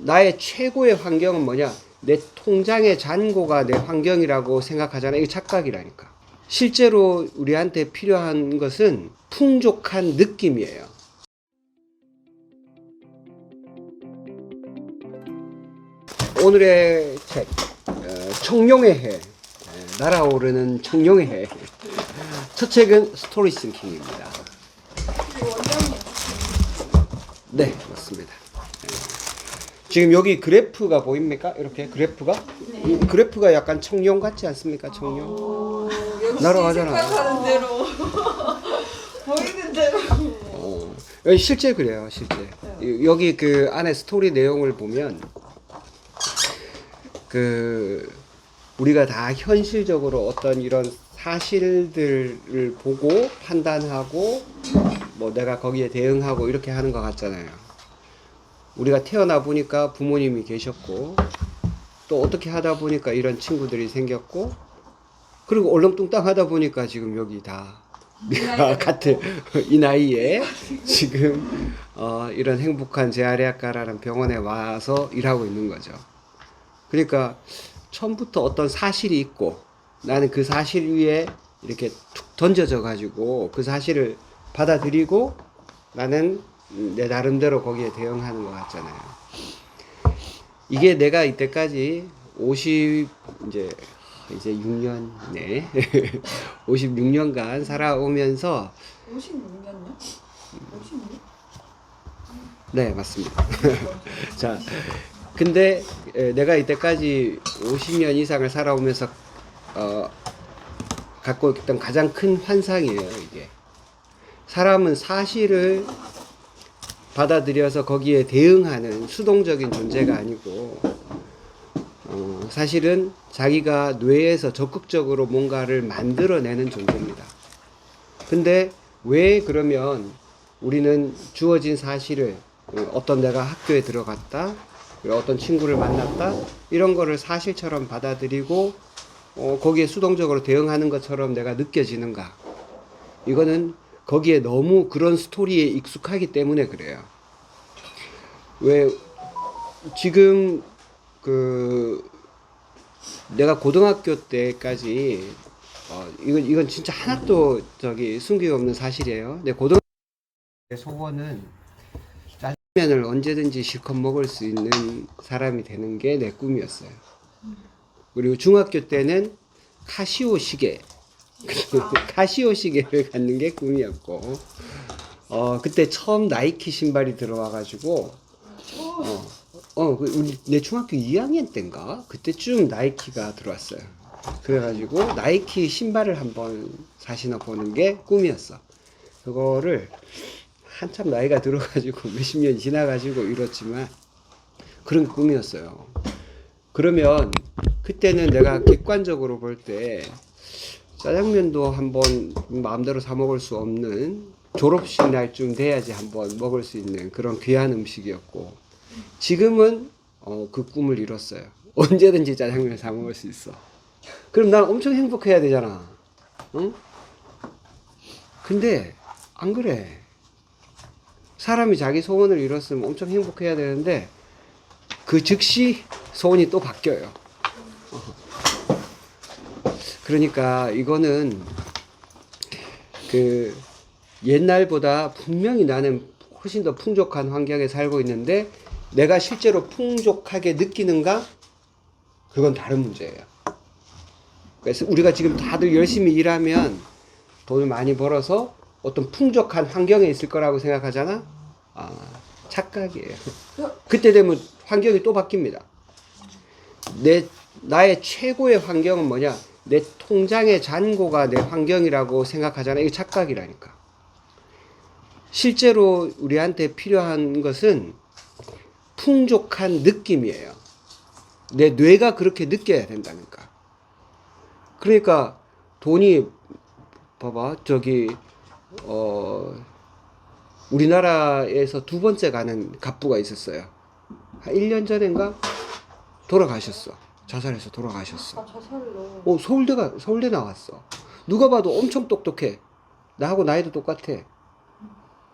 나의 최고의 환경은 뭐냐? 내 통장의 잔고가 내 환경이라고 생각하잖아. 이거 착각이라니까. 실제로 우리한테 필요한 것은 풍족한 느낌이에요. 오늘의 책, 청룡의 해, 날아오르는 청룡의 해. 첫 책은 스토리 싱킹입니다. 네, 맞습니다. 지금 여기 그래프가 보입니까? 이렇게 그래프가? 이 그래프가 약간 청룡 같지 않습니까? 청룡. 날아가잖아. 생각하는 대로 보이는 대로. 실제 그래요, 실제. 여기 그 안에 스토리 내용을 보면 그 우리가 다 현실적으로 어떤 이런 사실들을 보고 판단하고 뭐 내가 거기에 대응하고 이렇게 하는 것 같잖아요. 우리가 태어나 보니까 부모님이 계셨고 또 어떻게 하다 보니까 이런 친구들이 생겼고 그리고 얼렁뚱땅 하다 보니까 지금 여기 다 같은 이 나이에 지금 이런 행복한 재활의학과라는 병원에 와서 일하고 있는 거죠. 그러니까 처음부터 어떤 사실이 있고 나는 그 사실 위에 이렇게 툭 던져져 가지고 그 사실을 받아들이고 나는 내 나름대로 거기에 대응하는 것 같잖아요. 이게 내가 이때까지 6년, 네. 56년간 살아오면서 56년요? 56년? 네, 맞습니다. 자, 근데 내가 이때까지 50년 이상을 살아오면서 갖고 있던 가장 큰 환상이에요, 이게. 사람은 사실을 받아들여서 거기에 대응하는 수동적인 존재가 아니고 사실은 자기가 뇌에서 적극적으로 뭔가를 만들어내는 존재입니다. 근데 왜 그러면 우리는 주어진 사실을 어떤 내가 학교에 들어갔다, 어떤 친구를 만났다 이런 거를 사실처럼 받아들이고 거기에 수동적으로 대응하는 것처럼 내가 느껴지는가? 이거는 거기에 너무 그런 스토리에 익숙하기 때문에 그래요. 왜 지금 내가 고등학교 때까지 이건 진짜 하나도 숨기고 없는 사실이에요. 내 고등학교 때 소원은 짜장면을 언제든지 실컷 먹을 수 있는 사람이 되는 게 내 꿈이었어요. 그리고 중학교 때는 카시오 시계를 갖는 게 꿈이었고, 그때 처음 나이키 신발이 들어와가지고, 내 중학교 2학년 때인가? 그때쯤 나이키가 들어왔어요. 그래가지고 나이키 신발을 한번 사시나 보는 게 꿈이었어. 그거를 한참 나이가 들어가지고 몇십 년 지나가지고 이뤘지만 그런 꿈이었어요. 그러면 그때는 내가 객관적으로 볼 때 짜장면도 한번 마음대로 사 먹을 수 없는 졸업식 날쯤 돼야지 한번 먹을 수 있는 그런 귀한 음식이었고 지금은 그 꿈을 이뤘어요. 언제든지 짜장면 사 먹을 수 있어. 그럼 난 엄청 행복해야 되잖아. 응? 근데 안 그래. 사람이 자기 소원을 이뤘으면 엄청 행복해야 되는데 그 즉시 소원이 또 바뀌어요. 그러니까 이거는 그 옛날보다 분명히 나는 훨씬 더 풍족한 환경에 살고 있는데 내가 실제로 풍족하게 느끼는가? 그건 다른 문제예요. 그래서 우리가 지금 다들 열심히 일하면 돈을 많이 벌어서 어떤 풍족한 환경에 있을 거라고 생각하잖아? 착각이에요. 그때 되면 환경이 또 바뀝니다. 나의 최고의 환경은 뭐냐? 내 통장의 잔고가 내 환경이라고 생각하잖아. 이거 착각이라니까. 실제로 우리한테 필요한 것은 풍족한 느낌이에요. 내 뇌가 그렇게 느껴야 된다니까. 그러니까 돈이 봐봐 우리나라에서 두 번째 가는 갑부가 있었어요. 한 1년 전인가 돌아가셨어. 자살해서 돌아가셨어. 자살로. 서울대 나왔어. 누가 봐도 엄청 똑똑해. 나하고 나이도 똑같아.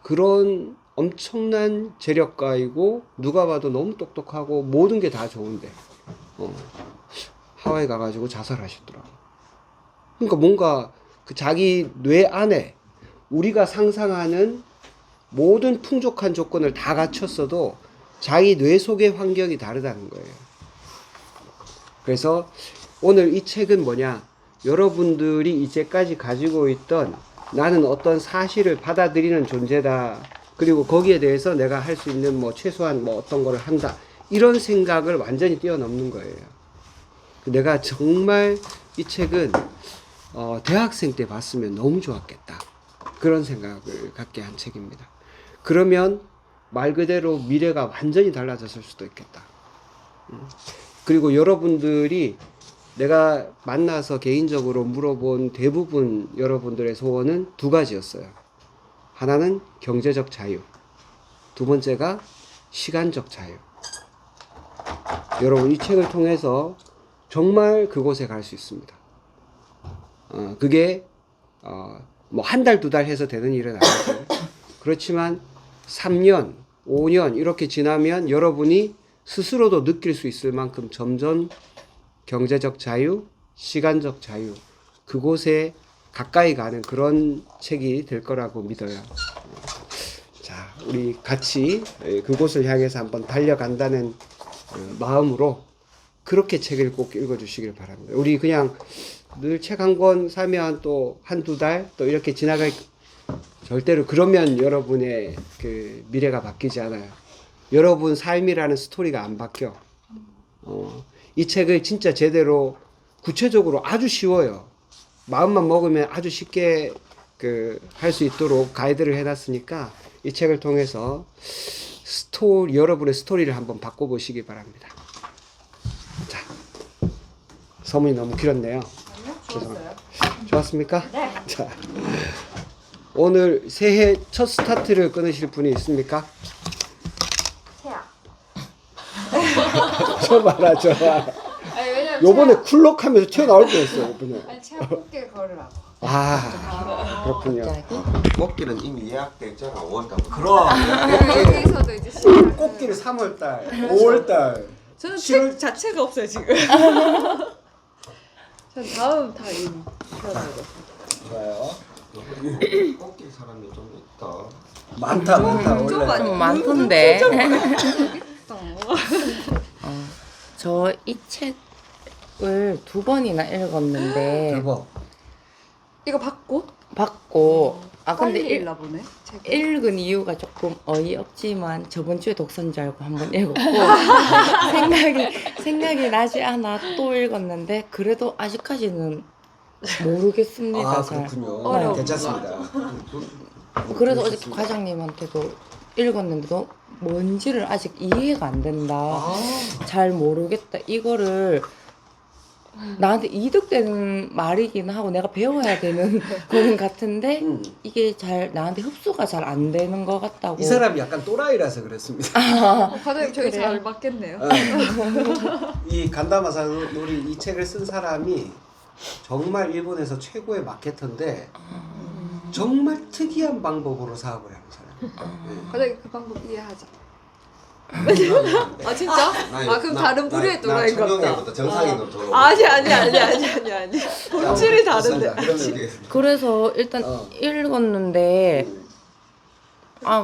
그런 엄청난 재력가이고 누가 봐도 너무 똑똑하고 모든 게 다 좋은데 하와이 가가지고 자살하셨더라고. 그러니까 뭔가 그 자기 뇌 안에 우리가 상상하는 모든 풍족한 조건을 다 갖췄어도 자기 뇌 속의 환경이 다르다는 거예요. 그래서 오늘 이 책은 뭐냐? 여러분들이 이제까지 가지고 있던 나는 어떤 사실을 받아들이는 존재다. 그리고 거기에 대해서 내가 할 수 있는 뭐 최소한 뭐 어떤 거를 한다. 이런 생각을 완전히 뛰어넘는 거예요. 내가 정말 이 책은 대학생 때 봤으면 너무 좋았겠다. 그런 생각을 갖게 한 책입니다. 그러면 말 그대로 미래가 완전히 달라졌을 수도 있겠다. 그리고 여러분들이 내가 만나서 개인적으로 물어본 대부분 여러분들의 소원은 두 가지였어요. 하나는 경제적 자유, 두 번째가 시간적 자유. 여러분 이 책을 통해서 정말 그곳에 갈 수 있습니다. 그게 뭐 한 달, 두 달 해서 되는 일은 아니죠. 그렇지만 3년, 5년 이렇게 지나면 여러분이 스스로도 느낄 수 있을 만큼 점점 경제적 자유, 시간적 자유, 그곳에 가까이 가는 그런 책이 될 거라고 믿어요. 자, 우리 같이 그곳을 향해서 한번 달려간다는 마음으로 그렇게 책을 꼭 읽어주시길 바랍니다. 우리 그냥 늘 책 한 권 사면 또 한두 달 또 이렇게 지나갈 절대로 그러면 여러분의 그 미래가 바뀌지 않아요. 여러분 삶이라는 스토리가 안 바뀌어. 이 책을 진짜 제대로 구체적으로 아주 쉬워요. 마음만 먹으면 아주 쉽게 할 수 있도록 가이드를 해놨으니까 이 책을 통해서 여러분의 스토리를 한번 바꿔보시기 바랍니다. 자, 서문이 너무 길었네요. 아니요, 좋았어요. 좋았습니까? 네. 자, 오늘 새해 첫 스타트를 끊으실 분이 있습니까? 태아. 저 봐라, 저 봐. 아니 왜냐면 요번에 쿨럭하면서 튀어나올 뻔했어요, 이번에. 아니 채아 꽃게 걸으라고. 아, 그렇군요. 꽃길은 이미 예약돼 있잖아. 5월달부터. 그럼 여기서도 이제 시작. 꽃길이 3월달, 5월달. 저는 7월 책 자체가 없어요 지금. 전 다음 달인 태어나고. 좋아요. 꽃길 사람이 좀 있다. 많다, 좀 원래. 많이- 좀 많던데. 어. 저 이 책을 2번이나 읽었는데 대박. 이거 받고 받고 근데 빨리 읽나 보네. 책을. 읽은 이유가 조금 어이없지만 저번 주에 독서인 줄 알고 한번 읽었고 생각이 나지 않아 또 읽었는데 그래도 아직까지는 모르겠습니다. 아, 잘. 그렇군요. 어려워. 괜찮습니다. 그래서 어제 과장님한테도 읽었는데도 뭔지를 아직 이해가 안 된다. 아, 잘 모르겠다. 이거를 나한테 이득되는 말이긴 하고 내가 배워야 되는 거는 같은데 이게 잘 나한테 흡수가 잘 안 되는 것 같다고. 이 사람이 약간 또라이라서 그렇습니다. 과장님 저기 그래요? 잘 맞겠네요. 이 간다마사 놀이 이 책을 쓴 사람이 정말 일본에서 최고의 마케터인데 정말 특이한 방법으로 사업을 하는 사람. 과장님 그 방법 이해하죠. 네. 아 진짜? 아 그럼 다른 부류의 또라이인 것 같다. 청룡이부터 정상인으로 돌아오고. 아니 본질이 다른데. 그러면 그래서 일단 어. 읽었는데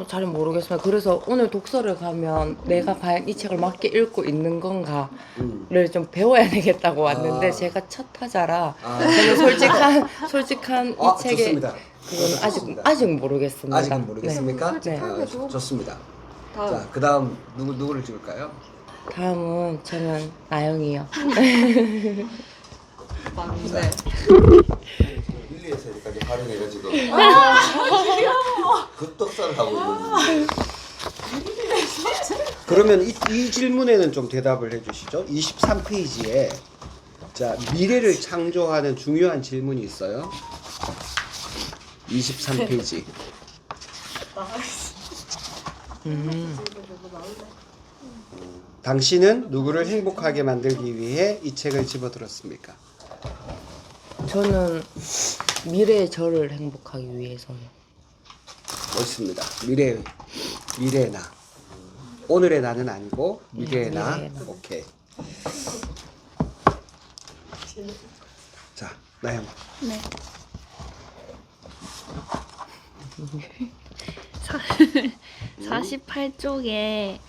잘 모르겠어요. 그래서 오늘 독서를 가면 내가 과연 이 책을 맞게 읽고 있는 건가를 좀 배워야 되겠다고 왔는데 아. 제가 첫 타자라 아. 저는 솔직한 이 책의 좋습니다. 그건 좋습니다. 아직 모르겠습니다. 아직은 모르겠습니까? 네. 솔직하게 좀. 좋습니다. 다음. 자, 그 다음 누구를 찍을까요? 다음은 저는 나영이요. 맞네. 밀리에서 여기까지 활용해가지고 급독사를 하고 있는. 그러면 이 질문에는 좀 대답을 해주시죠. 23페이지에 자 미래를 창조하는 중요한 질문이 있어요. 23페이지. 당신은 누구를 행복하게 만들기 위해 이 책을 집어들었습니까? 저는 미래의 저를 행복하기 위해서요. 멋있습니다. 미래 미래의 나. 오늘의 나는 아니고 미래의 나. 미래의 나. 오케이. 자, 나영. 네. 48쪽에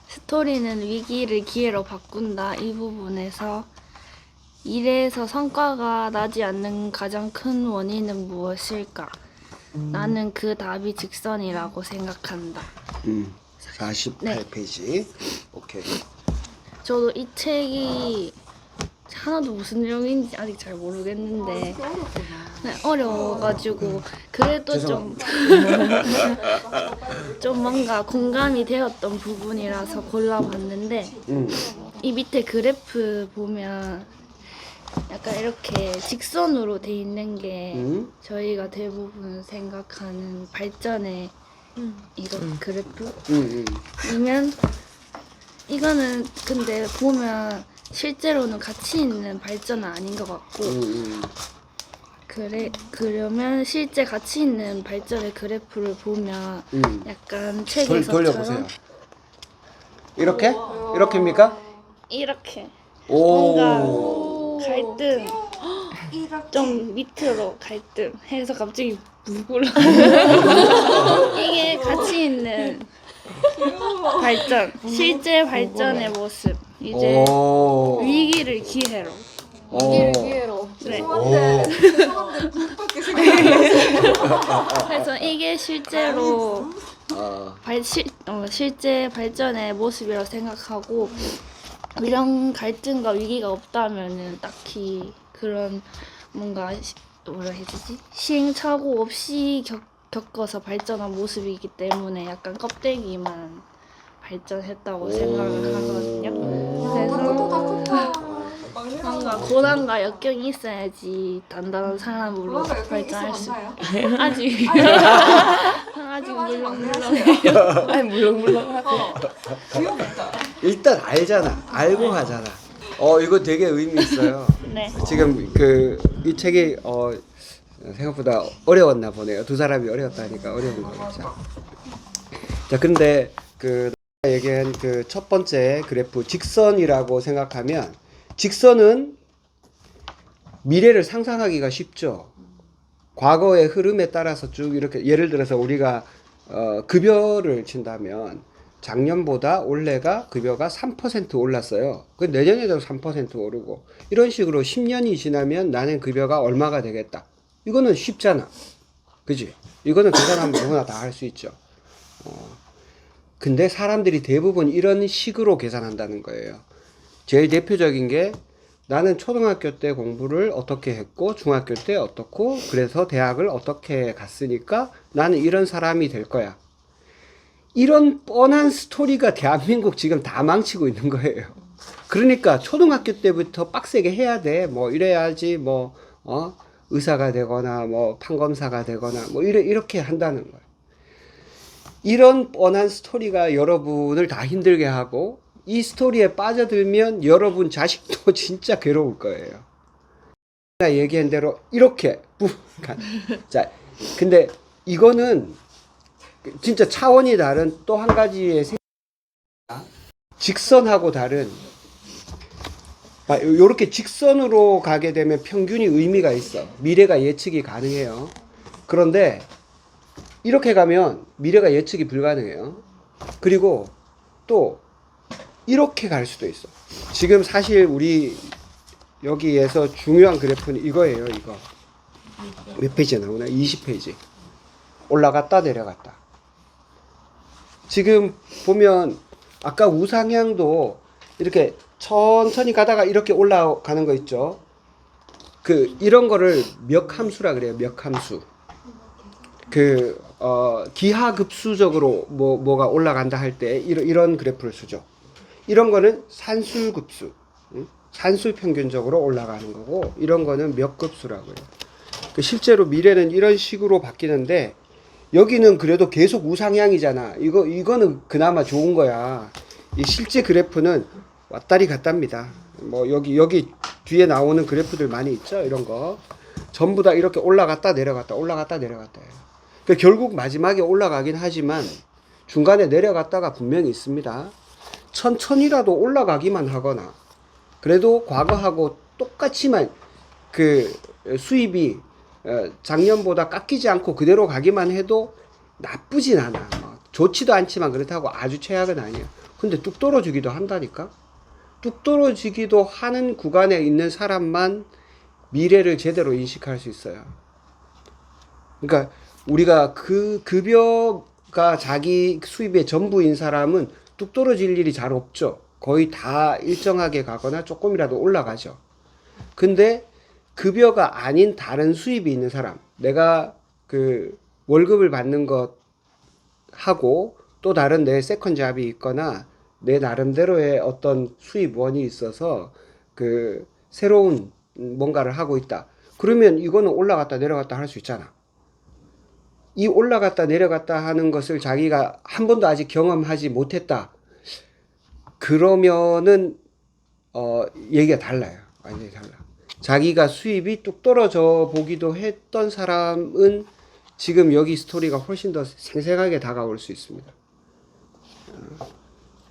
스토리는 위기를 기회로 바꾼다. 이 부분에서 일에서 성과가 나지 않는 가장 큰 원인은 무엇일까? 나는 그 답이 직선이라고 생각한다. 48페이지. 오케이. 저도 이 책이 하나도 무슨 내용인지 아직 잘 모르겠는데 네, 어려워가지고 그래도 좀 뭔가 공감이 되었던 부분이라서 골라봤는데 이 밑에 그래프 보면 약간 이렇게 직선으로 돼 있는 게 저희가 대부분 생각하는 발전의 이거 그래프 이면 이거는 근데 보면 실제로는 가치 있는 발전은 아닌 것 같고 그러면 실제 가치 있는 발전의 그래프를 보면 약간 책에서처럼 돌려보세요. 이렇게? 이렇게입니까? 이렇게 오. 뭔가 갈등 좀 밑으로 갈등 해서 갑자기 물고라 이게 가치 있는 발전 실제 발전의 모습 이제 오. 위기를 기회로 오. 기회로. 네. 죄송한데 눈밖에 생각이 그래서 이게 실제로 어. 실제 발전의 모습이라고 생각하고 이런 갈등과 위기가 없다면은 딱히 그런 뭔가 뭐라 해야 되지? 시행착오 없이 겪어서 발전한 모습이기 때문에 약간 껍데기만 발전했다고 생각을 하거든요. 그래서 뭔가 고난과 역경이 있어야지 단단한 사람으로 발전할 수. 아직 아직 물렁물렁해요. 아니 물렁물렁하고. 일단 알잖아. 알고 하잖아. 이거 되게 의미 있어요. 네. 지금 이 책이 생각보다 어려웠나 보네요. 두 사람이 어려웠다니까 어려운 거죠. 자, 근데 내가 얘기한 첫 번째 그래프 직선이라고 생각하면 직선은 미래를 상상하기가 쉽죠. 과거의 흐름에 따라서 쭉 이렇게 예를 들어서 우리가 급여를 친다면 작년보다 올해가 급여가 3% 올랐어요. 그 내년에도 3% 오르고 이런 식으로 10년이 지나면 나는 급여가 얼마가 되겠다. 이거는 쉽잖아. 그지? 이거는 계산하면 누구나 다 할 수 있죠. 근데 사람들이 대부분 이런 식으로 계산한다는 거예요. 제일 대표적인 게 나는 초등학교 때 공부를 어떻게 했고 중학교 때 어떻고 그래서 대학을 어떻게 갔으니까 나는 이런 사람이 될 거야. 이런 뻔한 스토리가 대한민국 지금 다 망치고 있는 거예요. 그러니까 초등학교 때부터 빡세게 해야 돼. 뭐 이래야지 의사가 되거나 뭐 판검사가 되거나 뭐 이렇게 한다는 거예요. 이런 뻔한 스토리가 여러분을 다 힘들게 하고 이 스토리에 빠져들면 여러분 자식도 진짜 괴로울 거예요. 제가 얘기한 대로 이렇게 자, 근데 이거는 진짜 차원이 다른 또 한 가지의 직선하고 다른 이렇게 직선으로 가게 되면 평균이 의미가 있어. 미래가 예측이 가능해요. 그런데 이렇게 가면 미래가 예측이 불가능해요. 그리고 또 이렇게 갈 수도 있어. 지금 사실 우리 여기에서 중요한 그래프는 이거예요. 이거 몇 페이지에 나오나? 20페이지. 올라갔다 내려갔다. 지금 보면 아까 우상향도 이렇게 천천히 가다가 이렇게 올라가는 거 있죠. 이런 거를 멱함수라 그래요. 멱함수. 기하급수적으로 뭐가 올라간다 할 때 이런 그래프를 쓰죠. 이런 거는 산술급수, 산술 평균적으로 올라가는 거고 이런 거는 멱급수라고 해요. 실제로 미래는 이런 식으로 바뀌는데 여기는 그래도 계속 우상향이잖아. 이거는 그나마 좋은 거야. 이 실제 그래프는 왔다리 갔답니다. 뭐 여기 뒤에 나오는 그래프들 많이 있죠. 이런 거 전부 다 이렇게 올라갔다 내려갔다 올라갔다 내려갔다 해요. 결국 마지막에 올라가긴 하지만 중간에 내려갔다가 분명히 있습니다. 천천히라도 올라가기만 하거나 그래도 과거하고 똑같이만 그 수입이 작년보다 깎이지 않고 그대로 가기만 해도 나쁘진 않아. 좋지도 않지만 그렇다고 아주 최악은 아니야. 근데 뚝 떨어지기도 한다니까. 뚝 떨어지기도 하는 구간에 있는 사람만 미래를 제대로 인식할 수 있어요. 그러니까 우리가 그 급여가 자기 수입의 전부인 사람은 뚝 떨어질 일이 잘 없죠. 거의 다 일정하게 가거나 조금이라도 올라가죠. 근데 급여가 아닌 다른 수입이 있는 사람, 내가 그 월급을 받는 것 하고 또 다른 내 세컨 잡이 있거나 내 나름대로의 어떤 수입원이 있어서 그 새로운 뭔가를 하고 있다. 그러면 이거는 올라갔다 내려갔다 할 수 있잖아. 이 올라갔다 내려갔다 하는 것을 자기가 한 번도 아직 경험하지 못했다. 그러면은 얘기가 달라요. 완전히 달라. 자기가 수입이 뚝 떨어져 보기도 했던 사람은 지금 여기 스토리가 훨씬 더 생생하게 다가올 수 있습니다.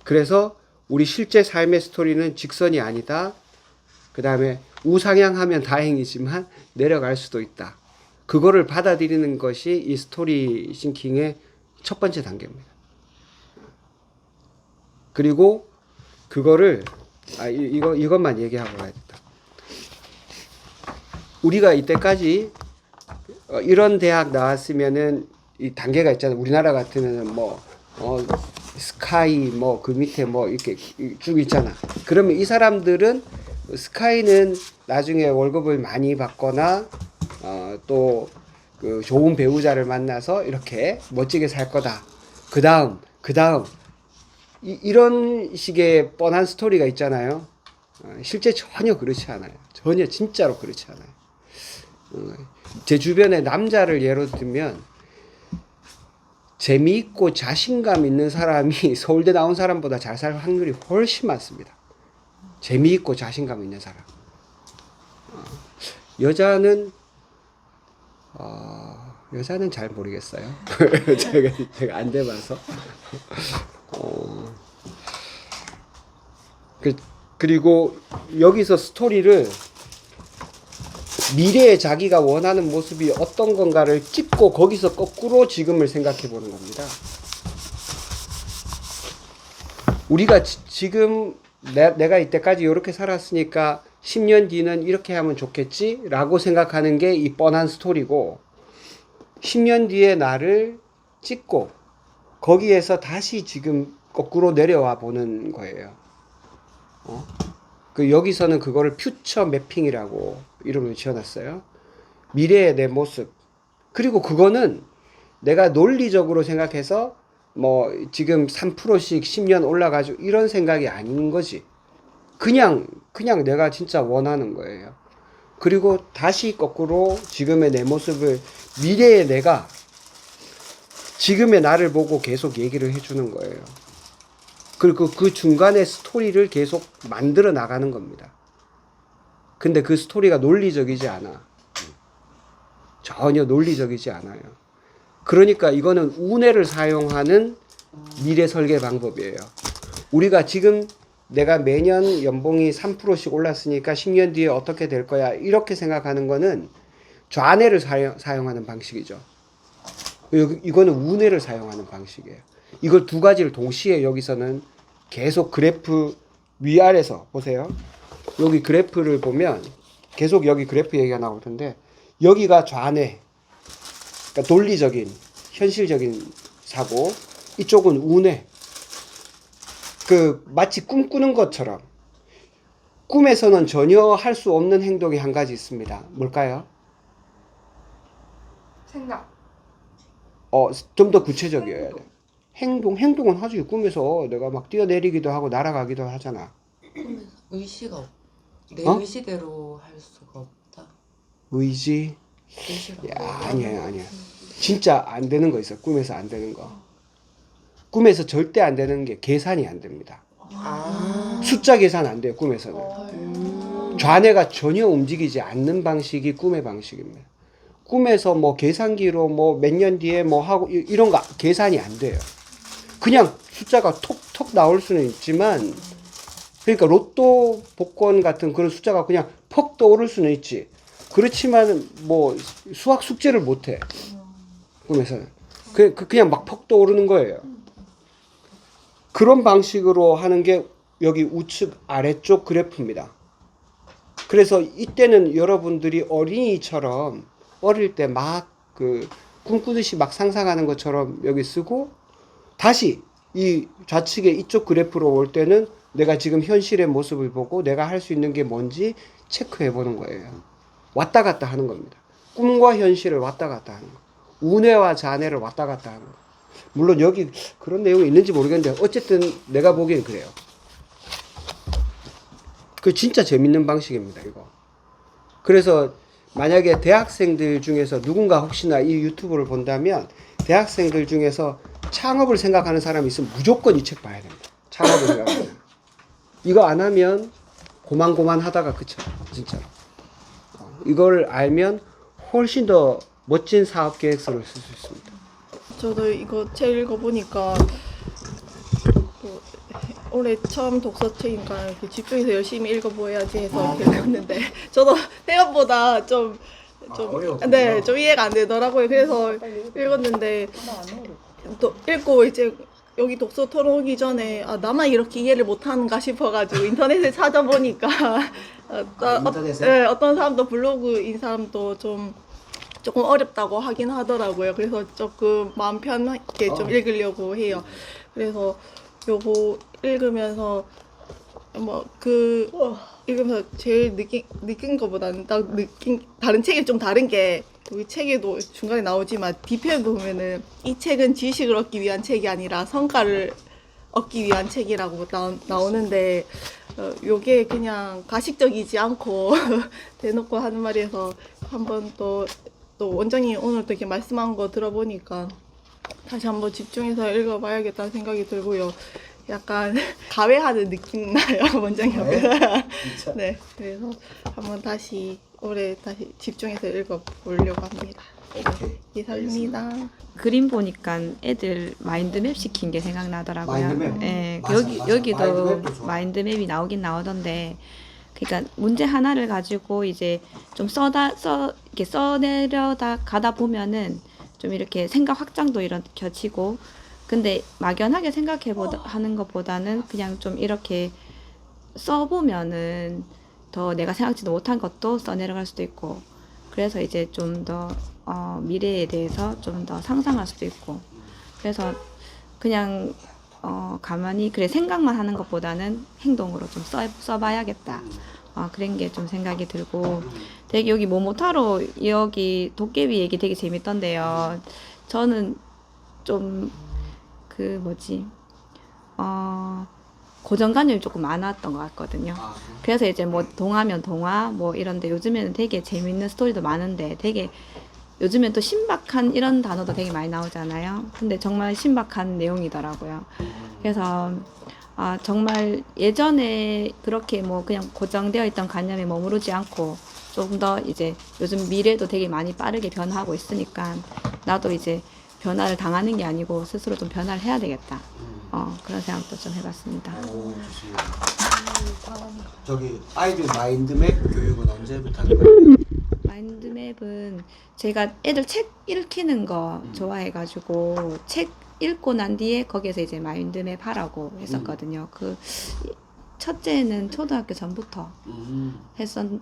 그래서 우리 실제 삶의 스토리는 직선이 아니다. 그 다음에 우상향하면 다행이지만 내려갈 수도 있다. 그거를 받아들이는 것이 이 스토리 싱킹의 첫 번째 단계입니다. 그리고 그거를 이것만 얘기하고 가야겠다. 우리가 이때까지 이런 대학 나왔으면은 이 단계가 있잖아요. 우리나라 같으면은 스카이 그 밑에 이렇게 쭉 있잖아. 그러면 이 사람들은 스카이는 나중에 월급을 많이 받거나 또 그 좋은 배우자를 만나서 이렇게 멋지게 살 거다. 그 다음 이런 식의 뻔한 스토리가 있잖아요. 실제 전혀 그렇지 않아요. 전혀 진짜로 그렇지 않아요. 제 주변에 남자를 예로 들면 재미있고 자신감 있는 사람이 서울대 나온 사람보다 잘 살 확률이 훨씬 많습니다. 재미있고 자신감 있는 사람. 여자는 잘 모르겠어요. 제가 안 돼봐서. 그리고 여기서 스토리를 미래에 자기가 원하는 모습이 어떤 건가를 찍고 거기서 거꾸로 지금을 생각해 보는 겁니다. 우리가 지금 내가 이때까지 이렇게 살았으니까 10년 뒤는 이렇게 하면 좋겠지 라고 생각하는 게 이 뻔한 스토리고 10년 뒤에 나를 찍고 거기에서 다시 지금 거꾸로 내려와 보는 거예요. 여기서는 그거를 퓨처 매핑이라고 이름을 지어놨어요. 미래의 내 모습. 그리고 그거는 내가 논리적으로 생각해서 지금 3%씩 10년 올라가지고 이런 생각이 아닌 거지. 그냥 내가 진짜 원하는 거예요. 그리고 다시 거꾸로 지금의 내 모습을 미래의 내가 지금의 나를 보고 계속 얘기를 해주는 거예요. 그리고 그 중간에 스토리를 계속 만들어 나가는 겁니다. 근데 그 스토리가 논리적이지 않아. 전혀 논리적이지 않아요. 그러니까 이거는 우뇌를 사용하는 미래 설계 방법이에요. 우리가 지금 내가 매년 연봉이 3%씩 올랐으니까 10년 뒤에 어떻게 될 거야 이렇게 생각하는 거는 좌뇌를 사용하는 방식이죠. 이거는 우뇌를 사용하는 방식이에요. 이걸 두 가지를 동시에 여기서는 계속 그래프 위아래서 보세요. 여기 그래프를 보면 계속 여기 그래프 얘기가 나올 텐데 여기가 좌뇌, 그러니까 논리적인 현실적인 사고, 이쪽은 우뇌. 마치 꿈꾸는 것처럼 꿈에서는 전혀 할 수 없는 행동이 한 가지 있습니다. 뭘까요? 생각. 좀 더 구체적이어야 돼. 행동은 하지. 꿈에서 내가 막 뛰어내리기도 하고 날아가기도 하잖아. 의시가 내 어? 의시대로 할 수가 없다. 의지? 의시가 아니야. 진짜 안 되는 거 있어. 꿈에서 안 되는 거. 꿈에서 절대 안 되는 게 계산이 안 됩니다. 숫자 계산 안 돼요. 꿈에서는. 좌뇌가 전혀 움직이지 않는 방식이 꿈의 방식입니다. 꿈에서 계산기로 몇 년 뒤에 하고 이런 거 계산이 안 돼요. 그냥 숫자가 톡톡 나올 수는 있지만 그러니까 로또 복권 같은 그런 숫자가 그냥 퍽 떠오를 수는 있지. 그렇지만 뭐 수학 숙제를 못 해. 꿈에서는. 그냥 막 퍽 떠오르는 거예요. 그런 방식으로 하는 게 여기 우측 아래쪽 그래프입니다. 그래서 이때는 여러분들이 어린이처럼 어릴 때 막 그 꿈꾸듯이 막 상상하는 것처럼 여기 쓰고 다시 이 좌측에 이쪽 그래프로 올 때는 내가 지금 현실의 모습을 보고 내가 할 수 있는 게 뭔지 체크해 보는 거예요. 왔다 갔다 하는 겁니다. 꿈과 현실을 왔다 갔다 하는 거. 운해와 잔해를 왔다 갔다 하는 거. 물론 여기 그런 내용이 있는지 모르겠는데 어쨌든 내가 보기엔 그래요. 그 진짜 재밌는 방식입니다, 이거. 그래서 만약에 대학생들 중에서 누군가 혹시나 이 유튜브를 본다면 대학생들 중에서 창업을 생각하는 사람이 있으면 무조건 이 책 봐야 됩니다. 창업을 생각하는. 이거 안 하면 고만고만 하다가 그쳐요, 진짜로. 이걸 알면 훨씬 더 멋진 사업 계획서를 쓸 수 있습니다. 저도 이거 책 읽어보니까 뭐 올해 처음 독서책이니까 이렇게 집중해서 열심히 읽어보아야지 해서 이렇게 읽었는데 저도 생각보다 좀 이해가 안 되더라고요. 그래서 읽었는데 또 읽고 이제 여기 독서 토론 오기 전에 나만 이렇게 이해를 못하는가 싶어가지고 인터넷에 찾아보니까 어떤 사람도 블로그인 사람도 조금 어렵다고 하긴 하더라고요. 그래서 조금 마음 편하게 좀 읽으려고 해요. 그래서 요거 읽으면서 읽으면서 제일 느낀 것보다는 다른 책이 좀 다른 게 여기 책에도 중간에 나오지만 뒤편에 보면은 이 책은 지식을 얻기 위한 책이 아니라 성과를 얻기 위한 책이라고 나오는데 요게 그냥 가식적이지 않고 대놓고 하는 말이어서 한번 또 원장님 오늘 또 이렇게 말씀한 거 들어보니까 다시 한번 집중해서 읽어봐야겠다는 생각이 들고요. 약간 가외하는 느낌 나요, 원장님 앞에서. 네, 그래서 한번 올해 다시 집중해서 읽어보려고 합니다. 이상입니다. 그림 보니까 애들 마인드맵 시킨 게 생각나더라고요. 마인드맵? 네, 맞아. 여기도 마인드맵도 좋아. 마인드맵이 나오긴 나오던데, 그러니까 문제 하나를 가지고 이제 좀 이렇게 써내려다 가다 보면은 좀 이렇게 생각 확장도 일으켜지고, 근데 막연하게 하는 것보다는 그냥 좀 이렇게 써보면은 더 내가 생각지도 못한 것도 써내려갈 수도 있고, 그래서 이제 좀 더 미래에 대해서 좀 더 상상할 수도 있고, 그래서 그냥 가만히 그래 생각만 하는 것보다는 행동으로 좀 써봐야겠다. 그런 게 좀 생각이 들고, 되게 여기 모모타로 여기 도깨비 얘기 되게 재밌던데요. 저는 좀 고정관념이 조금 많았던 것 같거든요. 그래서 이제 뭐 동화면 동화 뭐 이런데 요즘에는 되게 재밌는 스토리도 많은데 되게 요즘엔 또 신박한 이런 단어도 되게 많이 나오잖아요. 근데 정말 신박한 내용이더라고요. 그래서 정말 예전에 그렇게 뭐 그냥 고정되어 있던 관념에 머무르지 않고 좀 더 이제 요즘 미래도 되게 많이 빠르게 변화하고 있으니까 나도 이제 변화를 당하는 게 아니고 스스로 좀 변화를 해야 되겠다. 그런 생각도 좀 해봤습니다. 오, 좋습니다. 저기 아이들 마인드맵 교육은 언제부터 하는 거예요? 마인드맵은 제가 애들 책 읽히는 거 좋아해가지고 책 읽고 난 뒤에 거기에서 이제 마인드맵 하라고 했었거든요. 그 첫째는 초등학교 전부터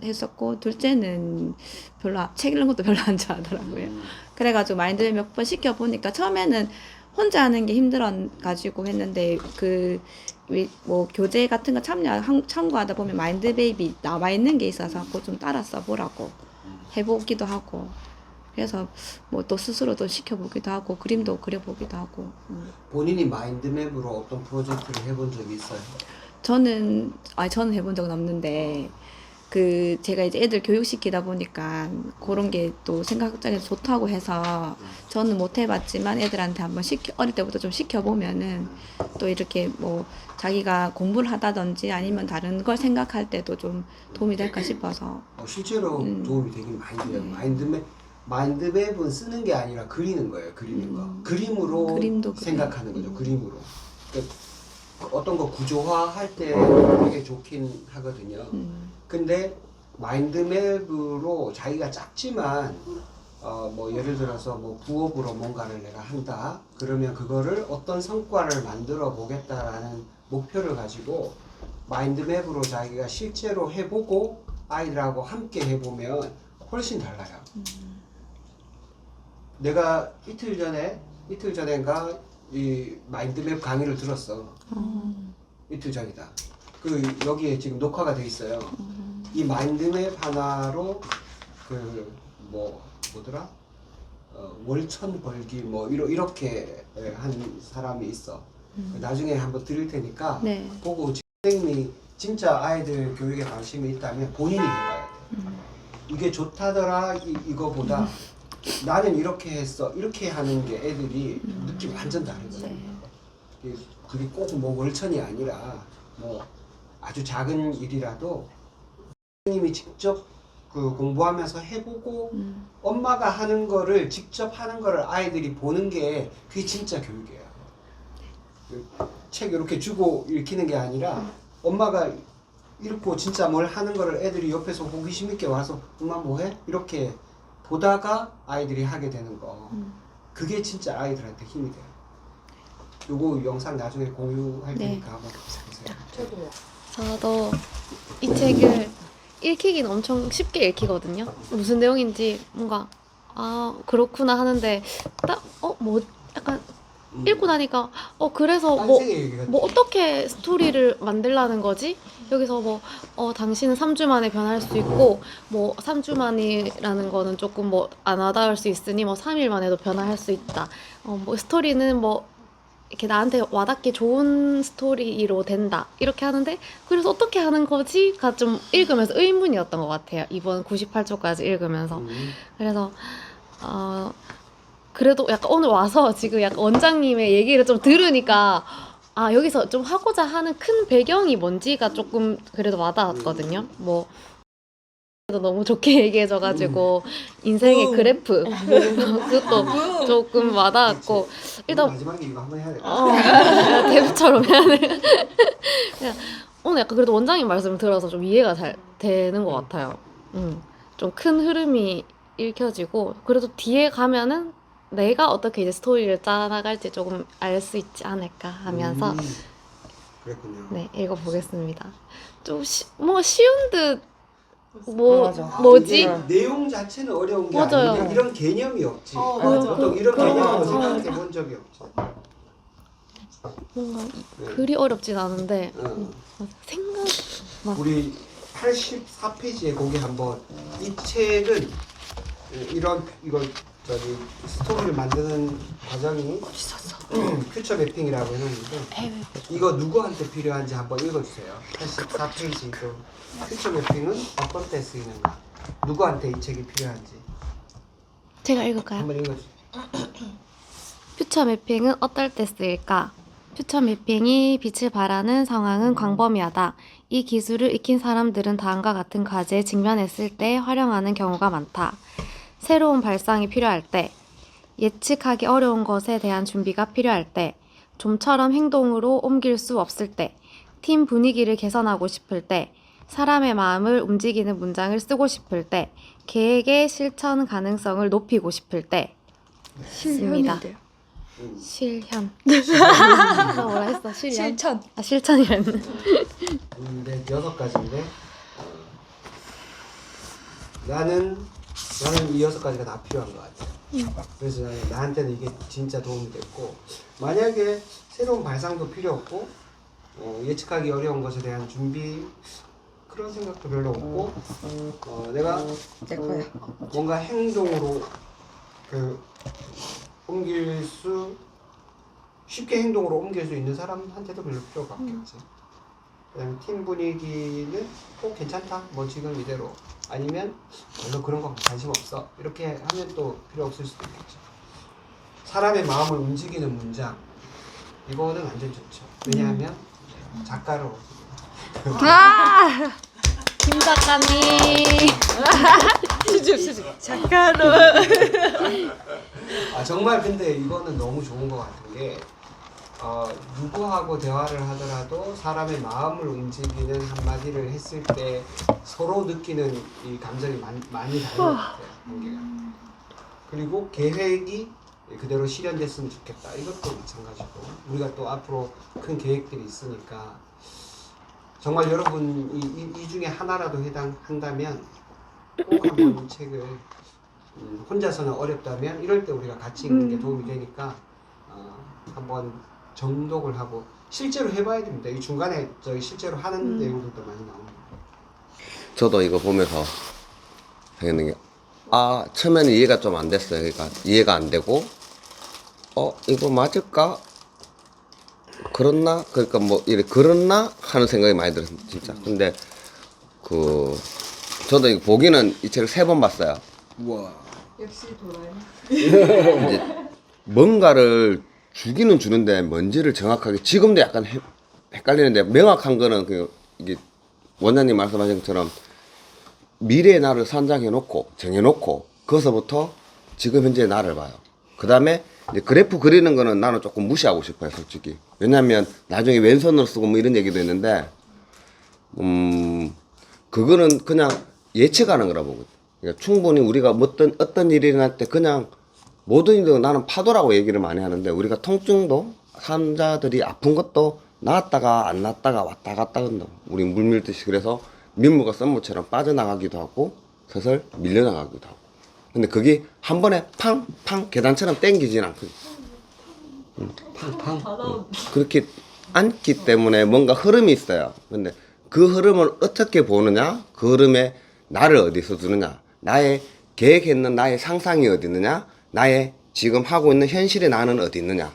했었고 둘째는 별로 책 읽는 것도 별로 안 좋아하더라고요. 그래가지고 마인드맵 몇 번 시켜보니까 처음에는 혼자 하는 게 힘들어가지고 했는데 뭐 교재 같은 거 참고하다 보면 마인드맵이 나와 있는 게 있어서 그거 좀 따라 써보라고 해보기도 하고, 그래서 뭐 또 스스로도 시켜보기도 하고 그림도 그려보기도 하고. 본인이 마인드맵으로 어떤 프로젝트를 해본 적이 있어요? 저는 해본 적은 없는데 제가 이제 애들 교육시키다 보니까 그런 게 또 생각장에서 좋다고 해서 저는 못 해봤지만 애들한테 한번 어릴 때부터 좀 시켜보면은 또 이렇게 뭐 자기가 공부를 하다든지 아니면 다른 걸 생각할 때도 좀 도움이 될까 싶어서. 실제로 도움이 되긴 많이 돼요. 마인드맵 마인드맵은 쓰는 게 아니라 그리는 거예요. 그리는 거. 그림으로 그림도 생각하는 거죠. 그림으로. 그러니까 어떤 거 구조화할 때 되게 좋긴 하거든요. 근데 마인드맵으로 자기가 작지만 뭐 예를 들어서 뭐 부업으로 뭔가를 내가 한다. 그러면 그거를 어떤 성과를 만들어 보겠다라는 목표를 가지고 마인드맵으로 자기가 실제로 해보고 아이들하고 함께 해보면 훨씬 달라요. 내가 이틀 전인가 이 마인드맵 강의를 들었어. 이틀 전이다. 그 여기에 지금 녹화가 돼 있어요. 이 마인드맵 하나로 그 뭐더라? 월천 벌기 뭐 이렇게 한 사람이 있어. 나중에 한번 드릴 테니까 네. 보고 선생님이 진짜 아이들 교육에 관심이 있다면 본인이 해봐야 돼. 이게 좋다더라 이거보다 나는 이렇게 했어 이렇게 하는 게 애들이 느낌 완전 다르거든. 그게 꼭 뭐 월천이 아니라 뭐 아주 작은 일이라도 선생님이 직접 그 공부하면서 해보고 엄마가 하는 거를 직접 하는 거를 아이들이 보는 게 그게 진짜 교육이에요. 책 이렇게 주고 읽히는 게 아니라 엄마가 읽고 진짜 뭘 하는 거를 애들이 옆에서 호기심 있게 와서 엄마 뭐해? 이렇게 보다가 아이들이 하게 되는 거. 그게 진짜 아이들한테 힘이 돼요. 요거 영상 나중에 공유할 테니까 한번 보세요. 저도 이 책을 읽히긴 엄청 쉽게 읽히거든요. 무슨 내용인지 뭔가 아 그렇구나 하는데 딱 뭐 약간 읽고 나니까 그래서 딴생의 얘기 같아. 뭐 어떻게 스토리를 만들라는 거지? 여기서 뭐 당신은 3주 만에 변할 수 있고 뭐 3주 만이라는 거는 조금 뭐 안 와닿을 수 있으니 뭐 3일 만에도 변화할 수 있다. 뭐 스토리는 뭐 이렇게 나한테 와닿게 좋은 스토리로 된다. 이렇게 하는데 그래서 어떻게 하는 거지?가 좀 읽으면서 의문이었던 것 같아요. 이번 98초까지 읽으면서. 그래서 그래도 약간 오늘 와서 지금 약간 원장님의 얘기를 좀 들으니까 아 여기서 좀 하고자 하는 큰 배경이 뭔지가 조금 그래도 와닿았거든요. 뭐 너무 좋게 얘기해줘가지고 인생의 그래프 그것도 조금 와닿았고 일단 마지막에 이거 한번 해야 돼. 대부처럼 해야 돼. 그냥 오늘 약간 그래도 원장님 말씀을 들어서 좀 이해가 잘 되는 것 같아요. 좀 큰 흐름이 읽혀지고 그래도 뒤에 가면은 내가 어떻게 이제 스토리를 짜나갈지 조금 알 수 있지 않을까 하면서 그랬군요. 네 읽어보겠습니다. 좀 뭔가 쉬운 듯 맞아. 뭐지? 이게 내용 자체는 어려운 게 맞아요. 아니라 이런 개념이 없지. 맞아. 보통 이런 개념으로 그- 생각해 본 적이 없지. 뭔가 네. 그리 어렵진 않은데 생각 우리 84페이지에 거기 한번 이 책은 이거 저기 스토리를 만드는 과정이 퓨처 매핑이라고 해놓는데 이거 누구한테 필요한지 한번 읽어주세요. 84페이지 퓨처 매핑은 어떤 때 쓰이는가? 누구한테 이 책이 필요한지 제가 읽을까요? 한번 읽어주세요. 퓨처 매핑은 어떨 때 쓰일까? 퓨처 매핑이 빛을 발하는 상황은 광범위하다. 이 기술을 익힌 사람들은 다음과 같은 과제에 직면했을 때 활용하는 경우가 많다. 새로운 발상이 필요할 때, 예측하기 어려운 것에 대한 준비가 필요할 때, 좀처럼 행동으로 옮길 수 없을 때, 팀 분위기를 개선하고 싶을 때, 사람의 마음을 움직이는 문장을 쓰고 싶을 때, 계획의 실천 가능성을 높이고 싶을 때, 실현인데요. 실현. 나 뭐라 했어? 실현? 실천. 아, 실천이라는. 네, 6가지인데 나는 이 6가지가 다 필요한 것 같아요. 그래서 나한테는 이게 진짜 도움이 됐고 만약에 새로운 발상도 필요 없고 예측하기 어려운 것에 대한 준비 그런 생각도 별로 없고 내가 뭔가 행동으로 쉽게 행동으로 옮길 수 있는 사람한테도 별로 필요가 없겠지. 그다음에 팀 분위기는 괜찮다. 뭐 지금 이대로 아니면 별로 그런 거 관심 없어. 이렇게 하면 또 필요 없을 수도 있겠죠. 사람의 마음을 움직이는 문장 이거는 완전 좋죠. 왜냐하면 작가로 김 작가님. 아 정말 근데 이거는 너무 좋은 것 같은 게 누구하고 대화를 하더라도 사람의 마음을 움직이는 한마디를 했을 때 서로 느끼는 이 감정이 많이 다른 것 같아요. 관계가. 그리고 계획이 그대로 실현됐으면 좋겠다. 이것도 마찬가지고 우리가 또 앞으로 큰 계획들이 있으니까 정말 여러분 이 중에 하나라도 해당한다면 꼭 한번 책을 혼자서는 어렵다면 이럴 때 우리가 같이 읽는 게 도움이 되니까 한번 정독을 하고 실제로 해봐야 됩니다. 이 중간에 저희 실제로 하는 내용들도 많이 나옵니다. 저도 이거 보면서 생각는 게, 처음에는 이해가 좀 안 됐어요. 그러니까 이해가 안 되고, 이거 맞을까? 그렇나? 그러니까 뭐, 이래, 그렇나? 하는 생각이 많이 들었어요, 진짜. 근데, 저도 이거 보기는 이 책을 3번 봤어요. 우와. 이제 뭔가를 주기는 주는데 뭔지를 정확하게 지금도 약간 헷갈리는데 명확한 거는 이게 원장님 말씀하신 것처럼 미래의 나를 선정해 놓고 정해 놓고 거기서부터 지금 현재의 나를 봐요. 그 다음에 그래프 그리는 거는 나는 조금 무시하고 싶어요, 솔직히. 왜냐면 나중에 왼손으로 쓰고 뭐 이런 얘기도 있는데 그거는 그냥 예측하는 거라 보거든. 그러니까 충분히 우리가 어떤 일이 일어날 때 그냥 모든 일도 나는 파도라고 얘기를 많이 하는데 우리가 통증도 환자들이 아픈 것도 나았다가 안 나았다가 왔다 갔다 한다. 우리 물 밀듯이. 그래서 민물과 썸물처럼 빠져나가기도 하고 서슬 밀려나가기도 하고. 근데 그게 한 번에 팡팡 계단처럼 땡기진 않거든. 팡팡. 그렇게 않기 때문에 뭔가 흐름이 있어요. 근데 그 흐름을 어떻게 보느냐, 그 흐름에 나를 어디서 두느냐, 나의 계획했는 나의 상상이 어디 있느냐, 나의 지금 하고 있는 현실의 나는 어디 있느냐,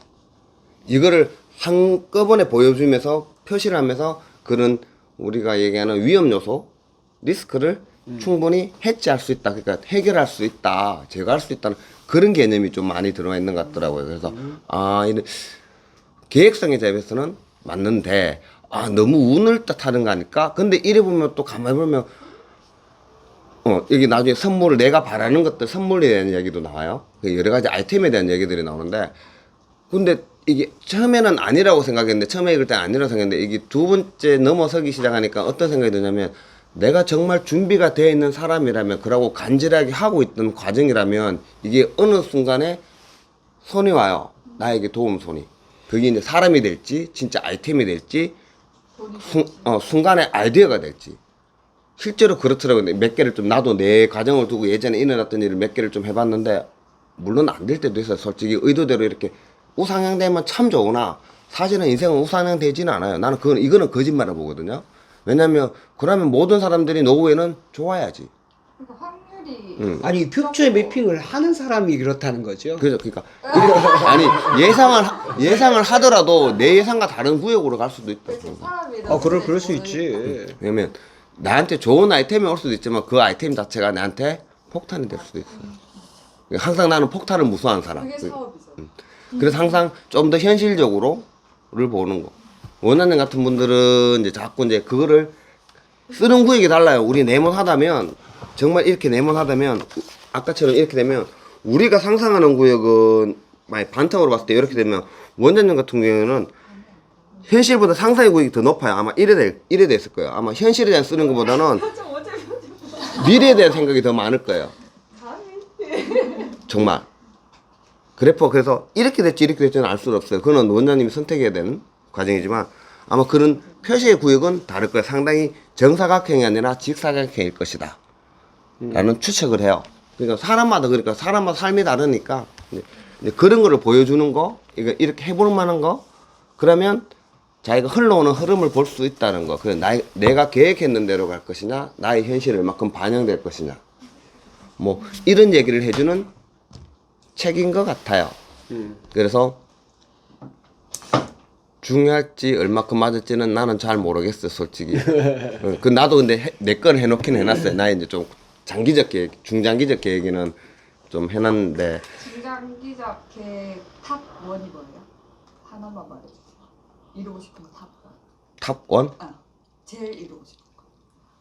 이거를 한꺼번에 보여주면서 표시를 하면서 그런 우리가 얘기하는 위험 요소, 리스크를 충분히 해치할 수 있다, 그러니까 해결할 수 있다, 제거할 수 있다는 그런 개념이 좀 많이 들어가 있는 것 같더라고요. 그래서 이런 계획성에 대해서는 맞는데 너무 운을 뜻하는 거 아닐까? 근데 이래 보면 또 가만히 보면 여기 나중에 선물을 내가 바라는 것들 선물에 대한 얘기도 나와요. 여러 가지 아이템에 대한 얘기들이 나오는데 근데 이게 처음에는 아니라고 생각했는데 처음에 읽을 때 아니라고 생각했는데 이게 두 번째 넘어서기 시작하니까 어떤 생각이 드냐면 내가 정말 준비가 되어 있는 사람이라면 그러고 간절하게 하고 있던 과정이라면 이게 어느 순간에 손이 와요. 나에게 도움 손이. 그게 이제 사람이 될지 진짜 아이템이 될지 순간에 아이디어가 될지. 실제로 그렇더라고요. 몇 개를 좀 나도 내 과정을 두고 예전에 일어났던 일을 몇 개를 좀 해봤는데 물론 안 될 때도 있어요. 솔직히 의도대로 이렇게 우상향 되면 참 좋으나 사실은 인생은 우상향 되지는 않아요. 나는 이거는 거짓말을 보거든요. 왜냐면 그러면 모든 사람들이 노후에는 좋아야지. 그러니까 확률이 아니 퓨처 매핑을 하는 사람이 그렇다는 거죠. 그러니까 아니 예상을 하더라도 내 예상과 다른 구역으로 갈 수도 있다. 그럴 수 있지. 왜냐면 나한테 좋은 아이템이 올 수도 있지만 그 아이템 자체가 나한테 폭탄이 될 수도 있어요. 항상 나는 폭탄을 무서워하는 사람. 그게 사업이죠. 그래서 항상 좀 더 현실적으로를 보는 거. 원하는 같은 분들은 이제 자꾸 이제 그거를 쓰는 구역이 달라요. 우리 네모하다면 정말 이렇게 네모하다면 아까처럼 이렇게 되면 우리가 상상하는 구역은 만약 반타으로 봤을 때 이렇게 되면 원장님 같은 경우에는 현실보다 상상의 구역이 더 높아요. 아마 이래 됐을 거예요. 아마 현실에 대한 쓰는 것보다는 미래에 대한 생각이 더 많을 거예요. 정말. 그래서 이렇게 됐지는 알 수는 없어요. 그건 원장님이 선택해야 되는 과정이지만 아마 그런 표시의 구역은 다를 거예요. 상당히 정사각형이 아니라 직사각형일 것이다 라는 추측을 해요. 그러니까 사람마다 삶이 다르니까 이제 그런 거를 보여주는 거, 이렇게 해볼 만한 거, 그러면 자기가 흘러오는 흐름을 볼 수 있다는 거. 그래서 내가 계획했는 대로 갈 것이냐, 나의 현실이 얼마큼 반영될 것이냐, 뭐 이런 얘기를 해주는 책인 것 같아요. 그래서 중요할지 얼마큼 맞을지는 나는 잘 모르겠어, 솔직히. 나도 근데 내 건 해놓긴 해놨어요. 나의 이제 좀 장기적 계획, 중장기적 계획에는 좀 해놨는데. 중장기적 계획 탑 1이 뭐예요? 하나만 말해주세요. 이루고 싶은 거 탑 1. 탑 1? 제일 이루고 싶은 거.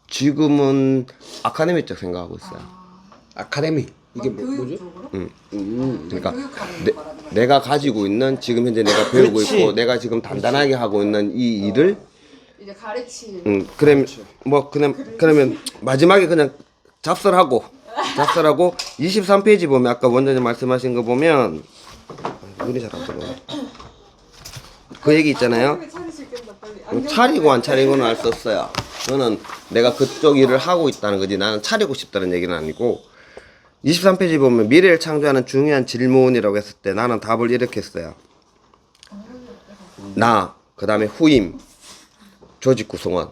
지금은 아카데미적 생각하고 있어요. 아카데미 이게 교육 뭐죠? 쪽으로? 그러니까 교육하는 내, 거라는 거죠? 내가 가지고 있는 지금 현재 내가 배우고 그렇지. 있고 내가 지금 단단하게 하고 있는 이 일을 이제 가르치. 그럼 뭐 그러면 마지막에 그냥 잡설하고 23페이지 보면 아까 원장님 말씀하신 거 보면 눈이 잘 안 들어와. 그 얘기 있잖아요. 차리고 안 차리고는 알 수 없어요. 저는 내가 그쪽 일을 하고 있다는 거지 나는 차리고 싶다는 얘기는 아니고 23페이지 보면 미래를 창조하는 중요한 질문이라고 했을 때 나는 답을 이렇게 했어요. 나, 그 다음에 후임, 조직 구성원.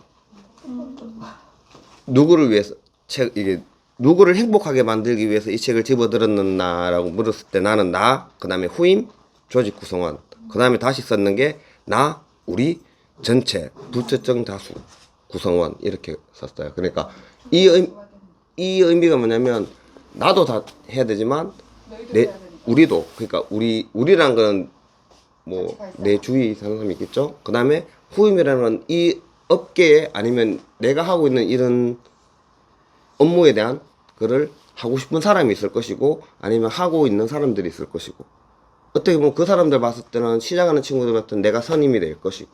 누구를 위해서 이게 누구를 행복하게 만들기 위해서 이 책을 집어들었느냐라고 물었을 때 나는 나, 그 다음에 후임, 조직 구성원. 그 다음에 다시 썼는 게 나, 우리, 전체, 불특정 다수 구성원 이렇게 썼어요. 그러니까 이 의미가 뭐냐면 나도 다 해야 되지만 우리도 그러니까 우리란 건 뭐 내 주위에 사는 사람이 있겠죠. 그 다음에 후임이라는 건 이 업계에 아니면 내가 하고 있는 이런 업무에 대한 그를 하고 싶은 사람이 있을 것이고 아니면 하고 있는 사람들이 있을 것이고 어떻게 보면 그 사람들 봤을 때는 시작하는 친구들 봤을 때는 내가 선임이 될 것이고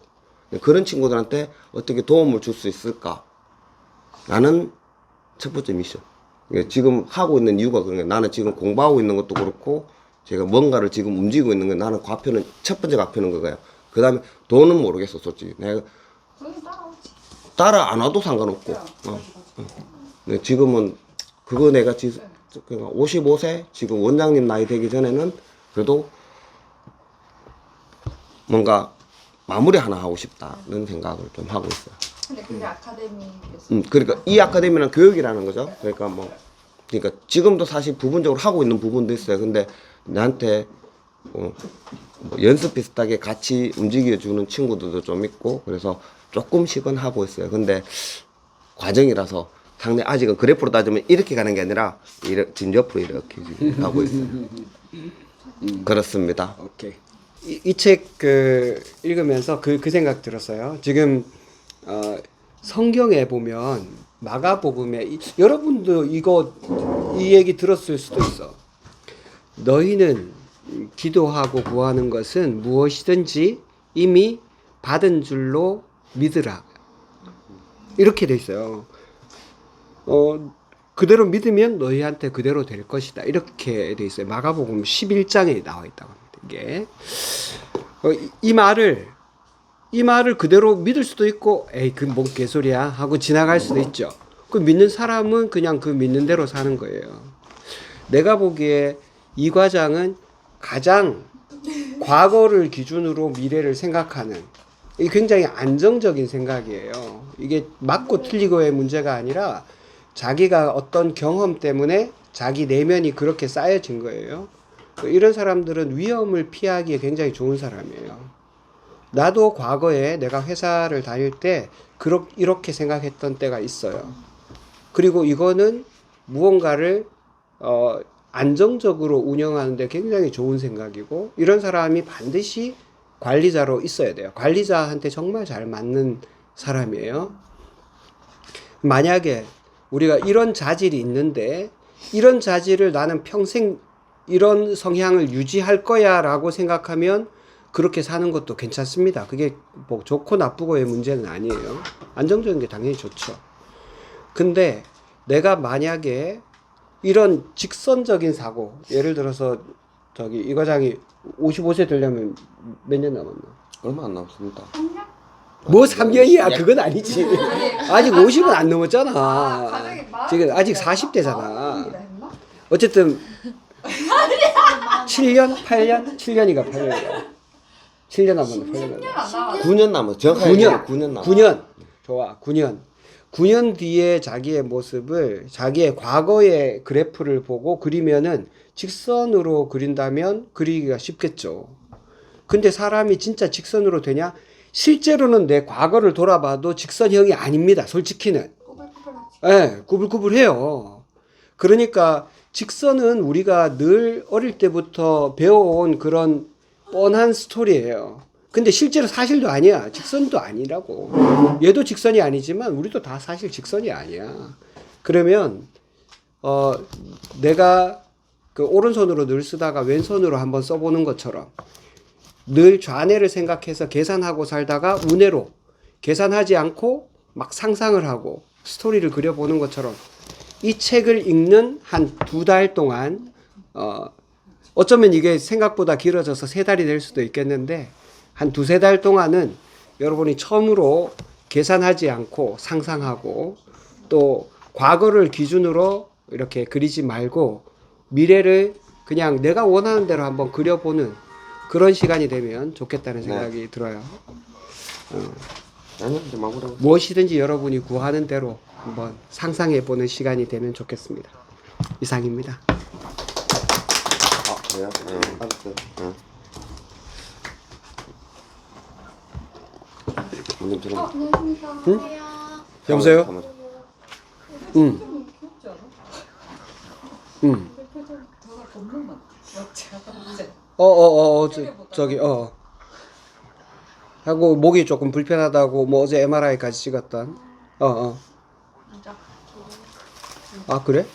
그런 친구들한테 어떻게 도움을 줄 수 있을까 라는 첫 번째 미션. 지금 하고 있는 이유가 그런 거예요. 나는 지금 공부하고 있는 것도 그렇고 제가 뭔가를 지금 움직이고 있는 건 나는 과표는 첫 번째 과표는 그거예요. 그 다음에 돈은 모르겠어 솔직히 내가 따라 안 와도 상관없고 근데 지금은 그거 내가 55세 지금 원장님 나이 되기 전에는 그래도 뭔가 마무리 하나 하고 싶다는 생각을 좀 하고 있어요. 근데 그게 아카데미였어요. 그러니까 이 아카데미는 교육이라는 거죠. 그러니까 지금도 사실 부분적으로 하고 있는 부분도 있어요. 근데 나한테 뭐 연습 비슷하게 같이 움직여주는 친구들도 좀 있고 그래서 조금씩은 하고 있어요. 근데 과정이라서 상당히 아직은 그래프로 따지면 이렇게 가는 게 아니라 지금 옆으로 이렇게 가고 있어요. 그렇습니다. 오케이. 이 책 읽으면서 그 생각 들었어요. 지금 성경에 보면 마가복음에 여러분도 이 얘기 들었을 수도 있어. 너희는 기도하고 구하는 것은 무엇이든지 이미 받은 줄로 믿으라. 이렇게 돼 있어요. 그대로 믿으면 너희한테 그대로 될 것이다. 이렇게 돼 있어요. 마가복음 11장에 나와 있다고 합니다. 이게 이 말을 그대로 믿을 수도 있고 에이 그 뭔 개소리야 하고 지나갈 수도 있죠. 그 믿는 사람은 그냥 그 믿는 대로 사는 거예요. 내가 보기에 이 과장은 가장 과거를 기준으로 미래를 생각하는 이 굉장히 안정적인 생각이에요. 이게 맞고 틀리고의 문제가 아니라 자기가 어떤 경험 때문에 자기 내면이 그렇게 쌓여진 거예요. 이런 사람들은 위험을 피하기에 굉장히 좋은 사람이에요. 나도 과거에 내가 회사를 다닐 때 이렇게 생각했던 때가 있어요. 그리고 이거는 무언가를 안정적으로 운영하는데 굉장히 좋은 생각이고 이런 사람이 반드시 관리자로 있어야 돼요. 관리자한테 정말 잘 맞는 사람이에요. 만약에 우리가 이런 자질이 있는데 이런 자질을 나는 평생 이런 성향을 유지할 거야 라고 생각하면 그렇게 사는 것도 괜찮습니다. 그게 뭐 좋고 나쁘고의 문제는 아니에요. 안정적인 게 당연히 좋죠. 근데 내가 만약에 이런 직선적인 사고, 예를 들어서 이 과장이 55세 되려면 몇 년 남았나? 얼마 안 남았습니다. 뭐 3년이야? 그건 아니지. 아직 50은 안 넘었잖아. 지금 아직 40대잖아. 어쨌든 7년? 8년? 7년이가 8년이야. 7년 남았네. 8년 남았네. 9년 남았어. 정확하게 9년 남았어. 9년. 좋아. 9년. 9년 뒤에 자기의 모습을 자기의 과거의 그래프를 보고 그리면은 직선으로 그린다면 그리기가 쉽겠죠. 근데 사람이 진짜 직선으로 되냐? 실제로는 내 과거를 돌아봐도 직선형이 아닙니다. 솔직히는. 예, 구불구불해요. 그러니까 직선은 우리가 늘 어릴 때부터 배워온 그런 뻔한 스토리예요. 근데 실제로 사실도 아니야. 직선도 아니라고. 얘도 직선이 아니지만 우리도 다 사실 직선이 아니야. 그러면 내가 그 오른손으로 늘 쓰다가 왼손으로 한번 써보는 것처럼 늘 좌뇌를 생각해서 계산하고 살다가 우뇌로 계산하지 않고 막 상상을 하고 스토리를 그려보는 것처럼 이 책을 읽는 한 2달 동안 어쩌면 이게 생각보다 길어져서 3달이 될 수도 있겠는데 한 2-3달 동안은 여러분이 처음으로 계산하지 않고 상상하고 또 과거를 기준으로 이렇게 그리지 말고 미래를 그냥 내가 원하는 대로 한번 그려보는 그런 시간이 되면 좋겠다는 생각이 들어요. 아니요, 이제 마무리하고. 무엇이든지 여러분이 구하는 대로 한번 상상해보는 시간이 되면 좋겠습니다. 이상입니다. 아, 그래요? 응, 알았어요. 응. 문좀 들어. 여보세요? 응. 응. 저기, 하고 목이 조금 불편하다고 뭐 어제 MRI까지 찍었던. 아, 그래?